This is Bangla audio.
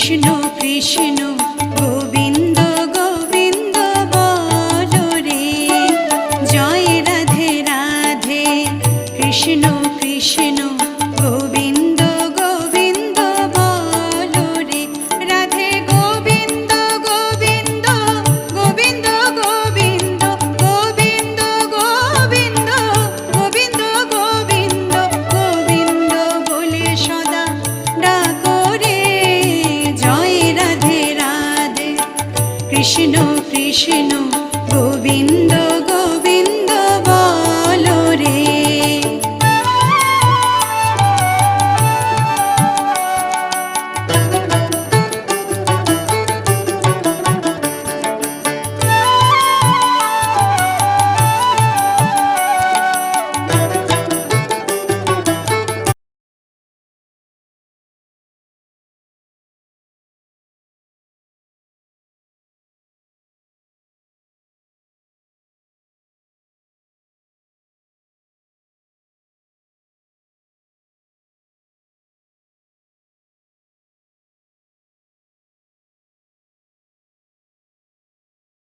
কৃষ্ণ কৃষ্ণ গোবিন্দ গোবিন্দ বলো রে, জয় রাধে রাধে। কৃষ্ণ কৃষ্ণ গোবিন্দ গোবিন্দ বলো রে, রাধে গোবিন্দ গোবিন্দ গোবিন্দ গোবিন্দ গোবিন্দ গোবিন্দ গোবিন্দ গোবিন্দ গোবিন্দ বলে সদা ডাকো রে, জয় রাধে রাধে। কৃষ্ণ কৃষ্ণ